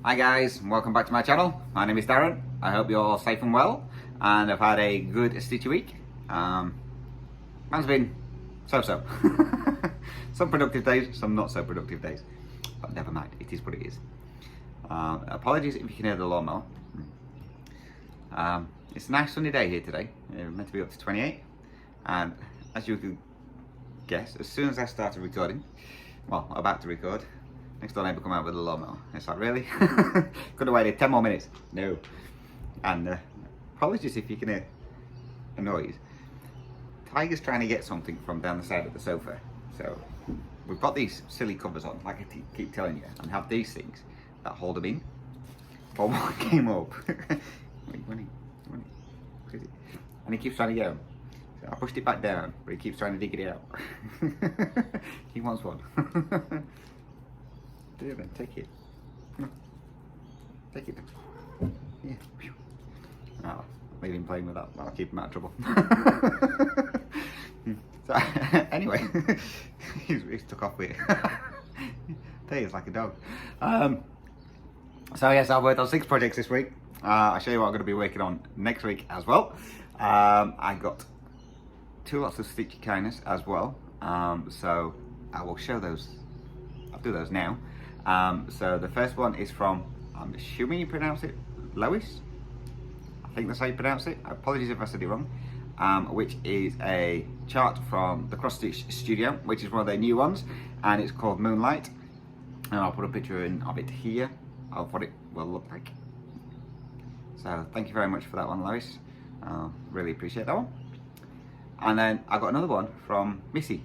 Hi guys, and welcome back to my channel. My name is Darren. I hope you're all safe and well, and I've had a good stitchy week. Mine's been so-so. Some productive days, some not so productive days, but never mind, it is what it is. Apologies if you can hear the lawnmower. It's a nice sunny day here today. It's meant to be up to 28, and as you can guess, as soon as I started recording, well, about to record, next door neighbour come out with a lawnmower. It's like, really? Could have waited 10 more minutes. No. And apologies if you can hear a noise. Tiger's trying to get something from down the side of the sofa. So we've got these silly covers on, like I keep telling you, and have these things that hold them in. But one came up. And he keeps trying to get them. So I pushed it back down, but he keeps trying to dig it out. He wants one. Do it, take it. Take it. Yeah. Oh, leave him playing with that. That'll keep him out of trouble. So, anyway, he's took off with it. He's like a dog. So yes, I've worked on 6 projects this week. I'll show you what I'm going to be working on next week as well. I got 2 lots of stitchy kindness as well. So I will show those. I'll do those now. So the first one is from, I'm assuming you pronounce it Lois. I think that's how you pronounce it. Apologies if I said it wrong. Which is a chart from the Cross Stitch Studio, which is one of their new ones, and it's called Moonlight. And I'll put a picture of it here of what it will look like. So thank you very much for that one, Lois. Really appreciate that one. And then I got another one from Missy,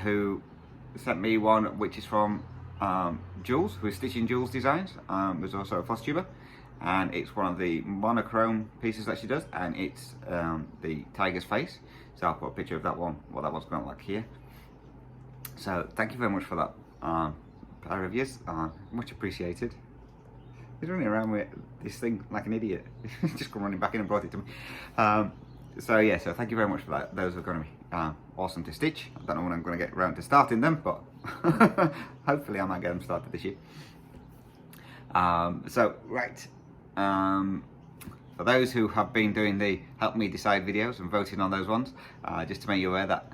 who sent me one which is from Jules, who is stitching Jules Designs, who's also a Flosstuber, and it's one of the monochrome pieces that she does, and it's the tiger's face. So I'll put a picture of that one, what that one's going to look like here. So thank you very much for that pair of yours, much appreciated. He's running around with this thing like an idiot. Just come running back in and brought it to me. So yeah, so thank you very much for that. Those are going to be awesome to stitch. I don't know when I'm going to get around to starting them, but hopefully I might get them started this year. So right, for those who have been doing the help me decide videos and voting on those ones, just to make you aware that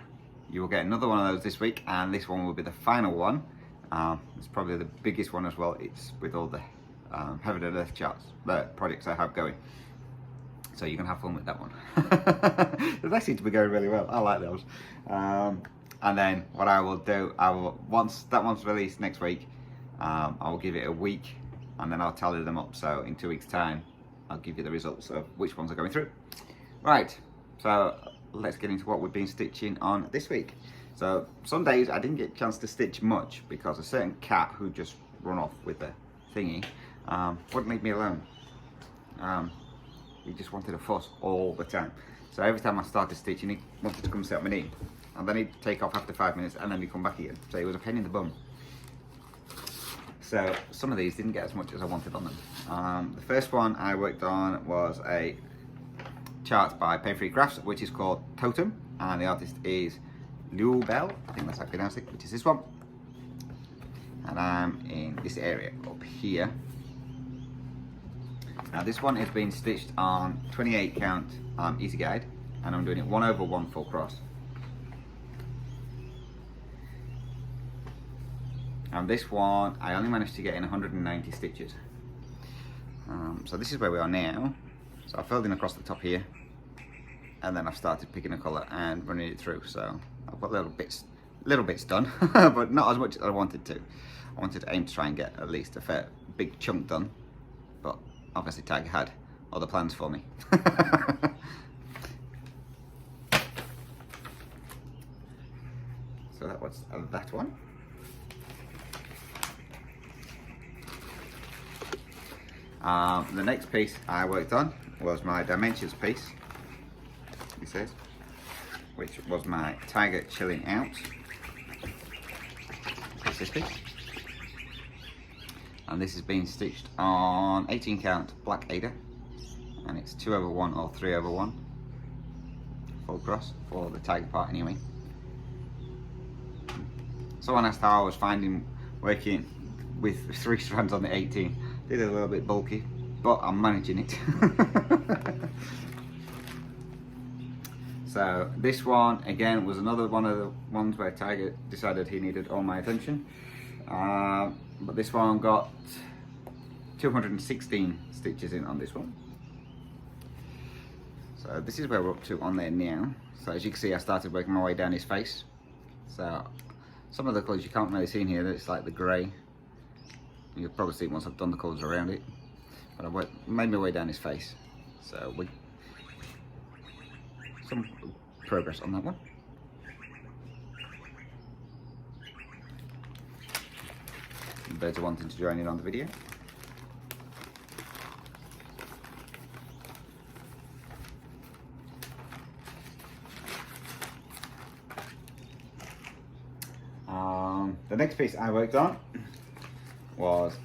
you will get another one of those this week, and this one will be the final one. It's probably the biggest one as well. It's with all the Heaven and Earth charts, the projects I have going. So you can have fun with that one. They seem to be going really well. I like those. And then what I will do, once that one's released next week, I will give it a week, and then I'll tally them up. So in 2 weeks' time, I'll give you the results of which ones are going through. Right. So let's get into what we've been stitching on this week. So some days I didn't get a chance to stitch much because a certain cat who just run off with the thingy wouldn't leave me alone. He just wanted a fuss all the time. So every time I started stitching, he wanted to come sit on my knee. And then he'd take off after 5 minutes, and then he'd come back again. So he was a pain in the bum. So some of these didn't get as much as I wanted on them. The first one I worked on was a chart by Paine Crafts, which is called Totem. And the artist is Liu Bell, I think that's how I pronounce it, which is this one. And I'm in this area up here. Now this one is being stitched on 28 count easy guide, and I'm doing it 1/1 full cross. And this one I only managed to get in 190 stitches. So this is where we are now. So I filled in across the top here, and then I've started picking a colour and running it through. So I've got little bits done, but not as much as I wanted to. I wanted to aim to try and get at least a fair big chunk done, but obviously Tiger had other plans for me. So that was that one. The next piece I worked on was my Dimensions piece, he says, which was my Tiger Chilling Out. That's this piece. And this has been stitched on 18 count black Aida, and it's 2/1 or 3/1 full cross for the tiger part anyway. Someone asked how I was finding working with 3 strands on the 18. Did a little bit bulky, but I'm managing it. So this one again was another one of the ones where Tiger decided he needed all my attention. But this one got 216 stitches in on this one. So this is where we're up to on there now. So as you can see, I started working my way down his face. So some of the colours you can't really see in here, it's like the grey. You'll probably see it once I've done the colours around it. But I made my way down his face. So some progress on that one. The birds are wanting to join in on the video. The next piece I worked on was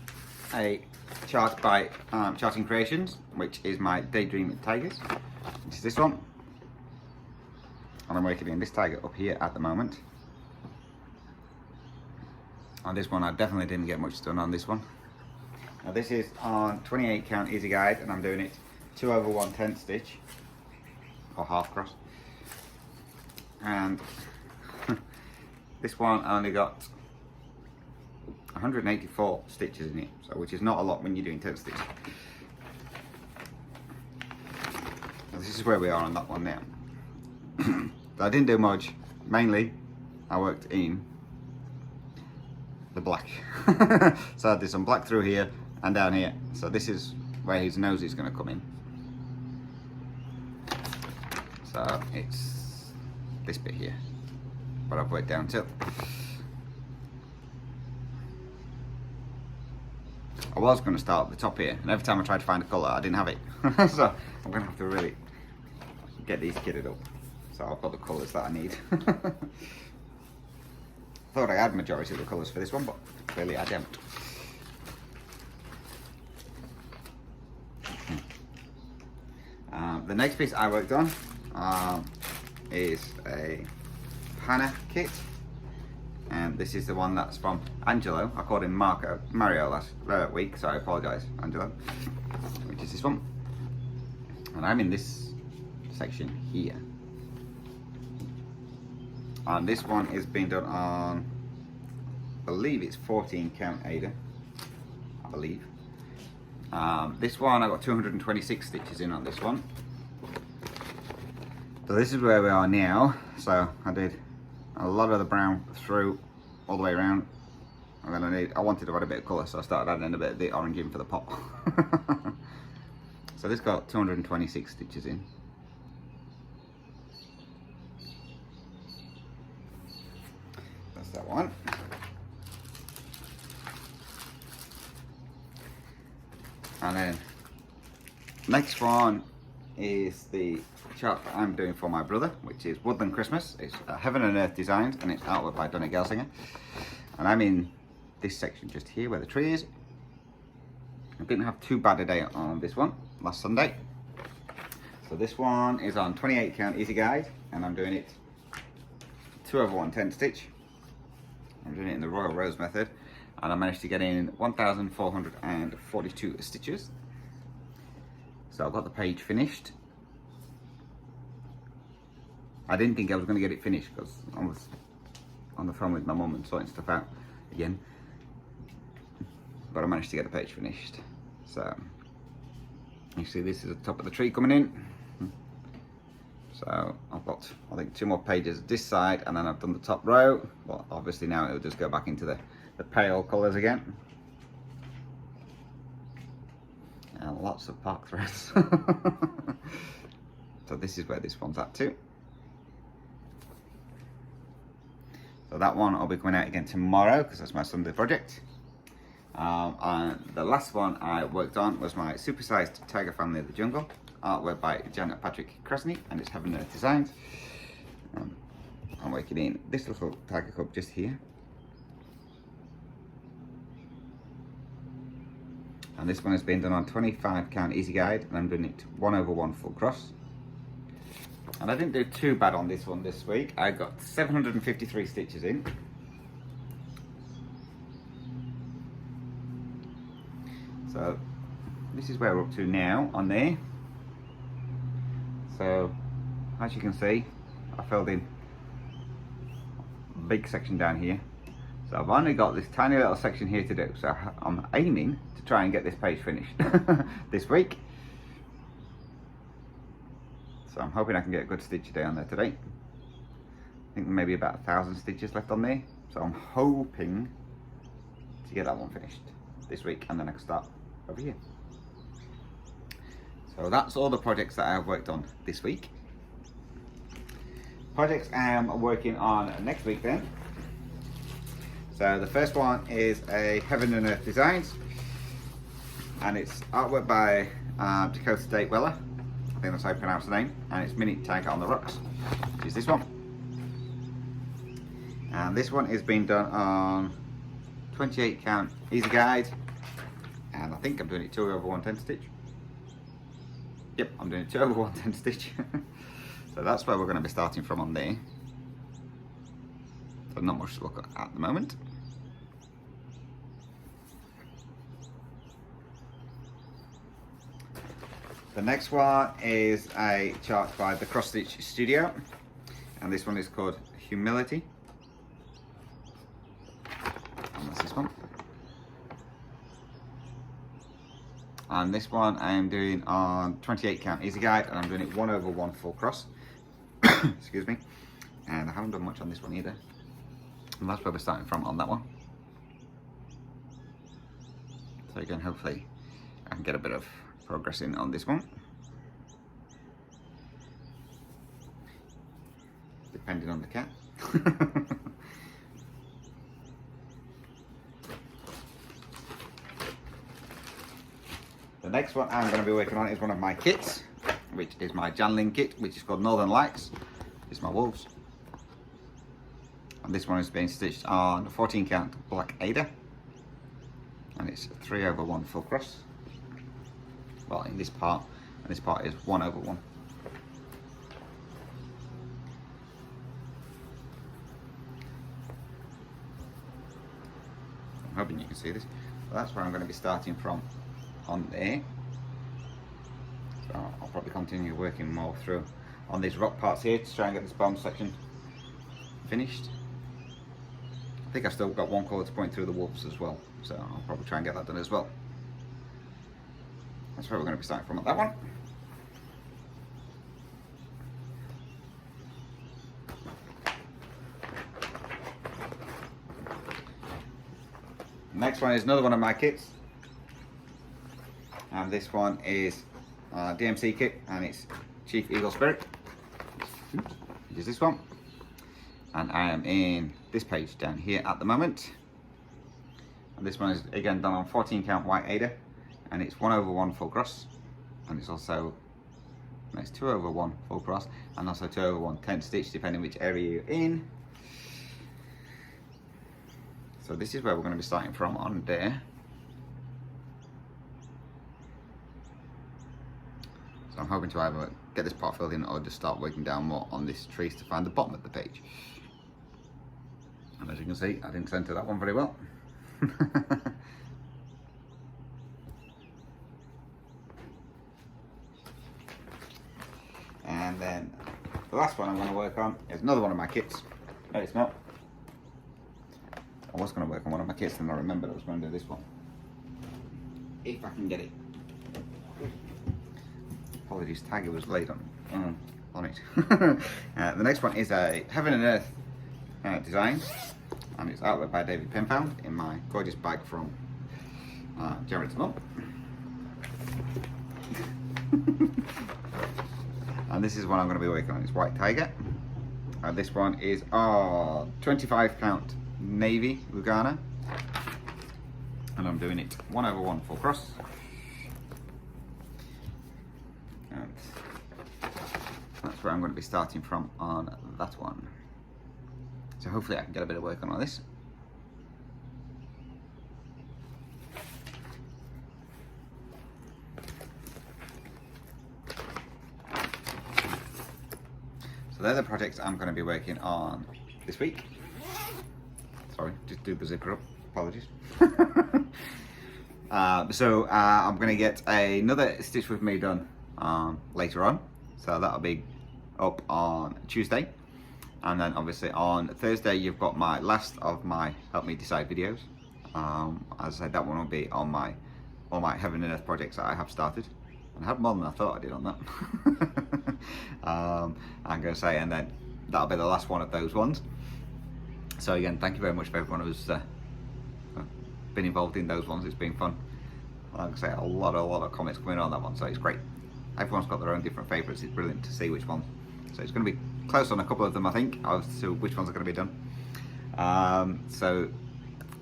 a chart by Charting Creations, which is my Daydream Tigers, which is this one. And I'm working in this tiger up here at the moment. On this one I definitely didn't get much done on this one. Now this is on 28 count easy guide, and I'm doing it 2 over 1/10 stitch, or half cross. And this one I only got 184 stitches in it, so which is not a lot when you're doing 10 stitches. Now this is where we are on that one now. I didn't do much. Mainly I worked in the black. So I did some black through here and down here. So this is where his nose is going to come in. So it's this bit here, but I've worked down to. I was going to start at the top here, and every time I tried to find a colour I didn't have it. So I'm going to have to really get these kitted up. So I've got the colours that I need. Thought I had majority of the colours for this one, but clearly I don't. The next piece I worked on is a Panna kit, and this is the one that's from Angelo. I called him Mario last week, so I apologise, Angelo. Which is this one, and I'm in this section here. And this one is being done on, I believe it's 14 count Aida, I believe. This one I got 226 stitches in on this one. So this is where we are now. So I did a lot of the brown through all the way around, and then I wanted to add a bit of colour, so I started adding a bit of the orange in for the pop. So this got 226 stitches in. That's that one. And then next one is the chart that I'm doing for my brother, which is Woodland Christmas. It's Heaven and Earth Designs, and it's artwork by Donna Gelsinger. And I'm in this section just here where the tree is. I didn't have too bad a day on this one last Sunday. So this one is on 28 count easy guide, and I'm doing it 2 over 1/10 stitch. I'm doing it in the Royal Rose method, and I managed to get in 1,442 stitches. So I've got the page finished. I didn't think I was going to get it finished because I was on the phone with my mum and sorting stuff out again. But I managed to get the page finished. So you see this is the top of the tree coming in. So I've got, I think, 2 more pages this side, and then I've done the top row. Well, obviously now it'll just go back into the pale colours again. And lots of park threads. So this is where this one's at too. So that one I'll be coming out again tomorrow because that's my Sunday project. And the last one I worked on was my supersized Tiger Family of the Jungle, artwork by Janet Patrick Krasny, and it's Heaven and Earth Designs. I'm working in this little tiger cub just here. And this one has been done on 25 count easy guide, and I'm doing it 1 over 1 full cross. And I didn't do too bad on this one this week. I got 753 stitches in. So this is where we're up to now on there. So as you can see, I filled in a big section down here. So I've only got this tiny little section here to do. So I'm aiming to try and get this page finished this week. So I'm hoping I can get a good stitch day on there today. I think maybe about 1,000 stitches left on there. So I'm hoping to get that one finished this week, and then I can start over here. So that's all the projects that I've worked on this week. Projects I am working on next week then. So the first one is a Heaven and Earth Designs, and it's artwork by Dakota State Weller. I think that's how you pronounce the name, and it's Mini Tiger on the Rocks, which is this one. And this one is being done on 28 count easy guide, and I think I'm doing it 2/110 stitch. Yep, I'm doing it 2/110 stitch. So that's where we're going to be starting from on there. So not much to look at the moment. The next one is a chart by the Cross Stitch Studio, and this one is called Humility. And that's this one. And this one I am doing on 28 count easy guide, and I'm doing it 1/1 full cross. Excuse me. And I haven't done much on this one either. And that's where we're starting from on that one. So again, hopefully I can get a bit of progress in on this one. Depending on the cat. The next one I'm going to be working on is one of my kits, which is my Janlin kit, which is called Northern Lights. It's my wolves. And this one is being stitched on 14 count black Aida. And it's 3/1 full cross. Well, in this part, and this part is 1/1. I'm hoping you can see this. So that's where I'm going to be starting from on there. So I'll probably continue working more through on these rock parts here to try and get this bottom section finished. I think I've still got one colour to point through the wolves as well, so I'll probably try and get that done as well. That's where we're going to be starting from on that one. Next one is another one of my kits, and this one is DMC kit, and it's Chief Eagle Spirit, which is this one. And I am in this page down here at the moment, and this one is again done on 14 count white Aida, and it's 1/1 full cross, and it's also, no, it's 2/1 full cross, and also 2/110 stitch depending which area you're in. So this is where we're going to be starting from on there. So I'm hoping to either get this part filled in or just start working down more on this trees to find the bottom of the page. And as you can see, I didn't center that one very well. And then the last one I'm going to work on is another one of my kits. No, it's not. I was going to work on one of my kits and I remembered I was going to do this one. If I can get it. Apologies, Tiger was late on it. The next one is a Heaven and Earth design, and it's artwork by David Penfound in my gorgeous bag from Jared's mum. And this is one I'm going to be working on. It's White Tiger. This one is 25 count navy Lugana, and I'm doing it 1/1 full cross. And that's where I'm going to be starting from on that one. So hopefully I can get a bit of work on all this. So they're the projects I'm going to be working on this week. Sorry, just do the zipper up. Apologies. I'm going to get another Stitch With Me done later on. So that'll be up on Tuesday. And then obviously on Thursday you've got my last of my Help Me Decide videos. As I said, that one will be on all my Heaven and Earth projects that I have started. And I have more than I thought I did on that. I'm going to say, and then that'll be the last one of those ones. So again, thank you very much for everyone who's been involved in those ones. It's been fun. Like I say, a lot of comments coming on that one, so it's great. Everyone's got their own different favourites. It's brilliant to see which ones. So it's going to be close on a couple of them, I think, as to which ones are going to be done. So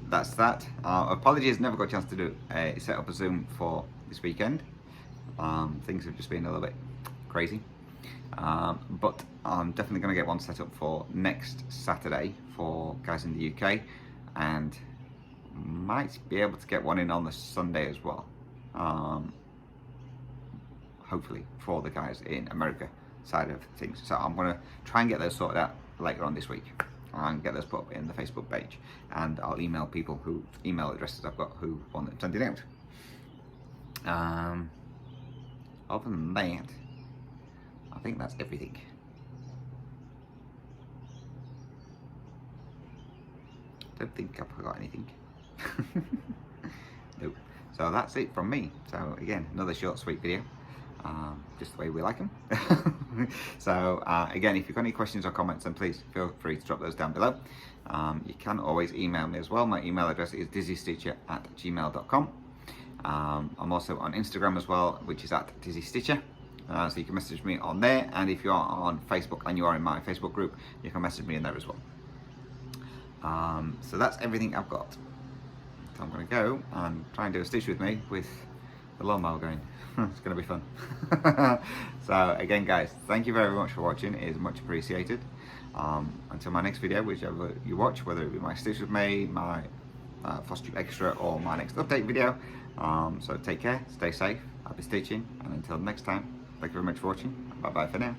that's that. Apologies, never got a chance to do set up a Zoom for this weekend. Things have just been a little bit crazy. But I'm definitely going to get one set up for next Saturday for guys in the UK, and might be able to get one in on the Sunday as well. Hopefully for the guys in America side of things. So I'm going to try and get those sorted out later on this week and get those put up in the Facebook page, and I'll email people whose email addresses I've got who want them sending out. Other than that, I think that's everything. Don't think I've forgot anything. Nope. So that's it from me. So again, another short, sweet video. Just the way we like them. So again, if you've got any questions or comments, then please feel free to drop those down below. You can always email me as well. My email address is dizzystitcher@gmail.com. I'm also on Instagram as well, which is @dizzystitcher. So you can message me on there, and if you are on Facebook and you are in my Facebook group, you can message me in there as well. So that's everything I've got. So I'm going to go and try and do a Stitch With Me with the lawnmower going. It's going to be fun. So again, guys, thank you very much for watching. It is much appreciated. Until my next video, whichever you watch, whether it be my Stitch With Me, my Flosstube Extra, or my next update video. So take care, stay safe, happy stitching, and until next time, thank you very much for watching. Bye bye for now.